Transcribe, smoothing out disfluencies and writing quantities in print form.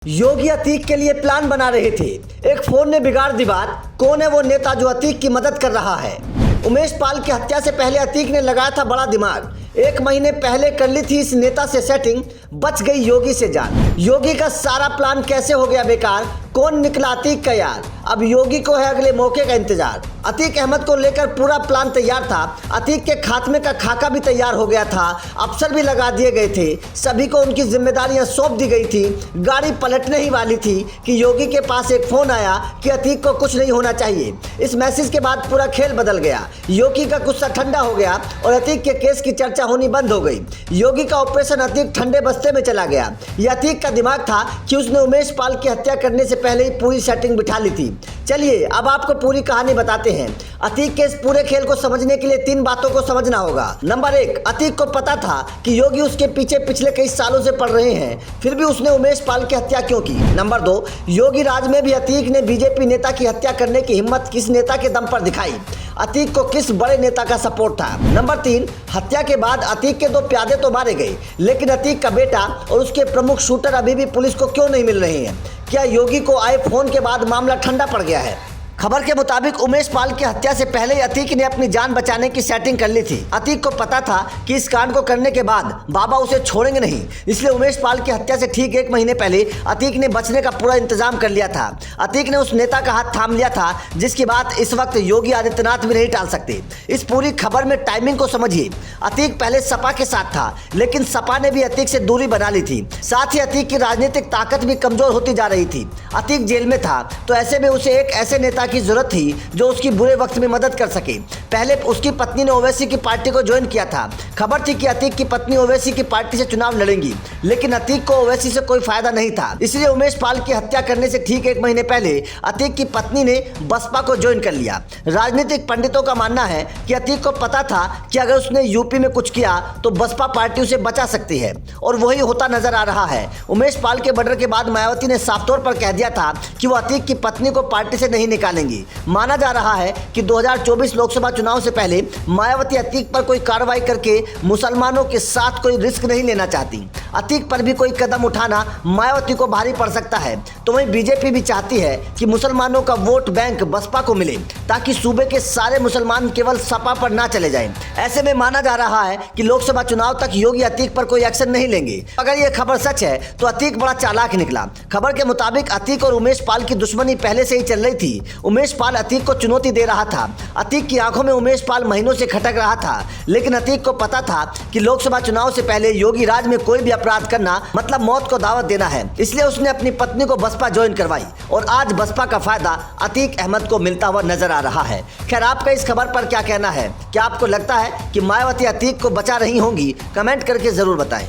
योगी अतीक के लिए प्लान बना रहे थे। एक फोन ने बिगाड़ दी बात। कौन है वो नेता जो अतीक की मदद कर रहा है? उमेश पाल की हत्या से पहले अतीक ने लगाया था बड़ा दिमाग। 1 महीने पहले कर ली थी इस नेता से सेटिंग, बच गई योगी से जान। योगी का सारा प्लान कैसे हो गया बेकार? कौन निकला अतीक का यार? अब योगी को है अगले मौके का इंतजार। अतीक अहमद को लेकर पूरा प्लान तैयार था। अतीक के खात्मे का खाका भी तैयार हो गया था। अफसर भी लगा दिए गए थे। सभी को उनकी जिम्मेदारियां सौंप दी गई थी। गाड़ी पलटने ही वाली थी कि योगी के पास एक फोन आया कि अतीक को कुछ नहीं होना चाहिए। इस मैसेज के बाद पूरा खेल बदल गया। योगी का गुस्सा ठंडा हो गया और अतीक के केस की चर्चा होनी बंद हो गई। योगी का ऑपरेशन अतीक ठंडे बस्ते में चला गया। यह अतीक का दिमाग था कि उसने उमेश पाल की हत्या करने से पहले ही पूरी सेटिंग बिठा ली थी। चलिए अब आपको पूरी कहानी बताते हैं। अतीक के इस पूरे खेल को समझने के लिए 3 बातों को समझना होगा। नंबर 1, अतीक को पता था कि योगी उसके पीछे पिछले कई सालों से पड़ रहे हैं, फिर भी उसने उमेश पाल की हत्या क्यों की? नंबर 2, योगी राज में भी अतीक ने बीजेपी नेता की हत्या करने की हिम्मत किस नेता के दम पर दिखाई? अतीक को किस बड़े नेता का सपोर्ट था? नंबर 3, हत्या के बाद अतीक के 2 प्यादे तो मारे गए, लेकिन अतीक का बेटा और उसके प्रमुख शूटर अभी भी पुलिस को क्यों नहीं मिल रहे हैं? क्या योगी को आए फोन के बाद मामला ठंडा पड़ गया है? खबर के मुताबिक उमेश पाल की हत्या से पहले ही अतीक ने अपनी जान बचाने की सेटिंग कर ली थी। अतीक को पता था कि इस कांड को करने के बाद बाबा उसे छोड़ेंगे नहीं, इसलिए उमेश पाल की हत्या से ठीक 1 महीने पहले अतीक ने बचने का पूरा इंतजाम कर लिया था। अतीक ने उस नेता का हाथ थाम लिया था जिसकी बात इस वक्त योगी आदित्यनाथ भी नहीं टाल सकते। इस पूरी खबर में टाइमिंग को समझिए। अतीक पहले सपा के साथ था, लेकिन सपा ने भी अतीक से दूरी बना ली थी। साथ ही अतीक की राजनीतिक ताकत भी कमजोर होती जा रही थी। अतीक जेल में था, तो ऐसे में उसे एक ऐसे नेता की जरूरत थी जो उसकी बुरे वक्त में मदद कर सके। पहले उसकी पत्नी ने ओवैसी की पार्टी को ज्वाइन किया था। खबर थी कि अतीक की पत्नी ओवैसी की पार्टी से चुनाव लड़ेंगी, लेकिन अतीक को ओवैसी से कोई फायदा नहीं था। इसलिए उमेश पाल की हत्या करने से ठीक 1 महीने पहले अतीक की पत्नी ने बसपा को ज्वाइन कर लिया। राजनीतिक पंडितों का मानना है कि अतीक को पता था कि अगर उसने यूपी में कुछ किया तो बसपा पार्टी उसे बचा सकती है, और वही होता नजर आ रहा है। उमेश पाल के मर्डर के बाद मायावती ने साफ तौर पर कह दिया था कि वो अतीक की पत्नी को पार्टी से नहीं निकालेंगी। माना जा रहा है कि 2024 लोकसभा चुनाव से पहले मायावती अतीक पर कोई कार्रवाई करके मुसलमानों के साथ कोई रिस्क नहीं लेना चाहती। अतीक पर भी कोई कदम उठाना मायावती को भारी पड़ सकता है। तो वहीं बीजेपी भी चाहती है कि मुसलमानों का वोट बैंक बसपा को मिले, ताकि सूबे के सारे मुसलमान केवल सपा पर ना चले जाएं। ऐसे में माना जा रहा है कि लोकसभा चुनाव तक योगी अतीक पर कोई एक्शन नहीं लेंगे। अगर ये खबर सच है तो अतीक बड़ा चालाक निकला। खबर के मुताबिक अतीक और उमेश पाल की दुश्मनी पहले से ही चल रही थी। उमेश पाल अतीक को चुनौती दे रहा था। अतीक की आंखों में उमेश पाल महीनों से खटक रहा था, लेकिन अतीक को पता था कि लोकसभा चुनाव से पहले योगी राज में कोई भी अपराध करना मतलब मौत को दावत देना है। इसलिए उसने अपनी पत्नी को बसपा ज्वाइन करवाई, और आज बसपा का फायदा अतीक अहमद को मिलता हुआ नजर आ रहा है। खैर, आपका इस खबर पर क्या कहना है? क्या आपको लगता है कि मायावती अतीक को बचा रही होंगी? कमेंट करके जरूर बताएं।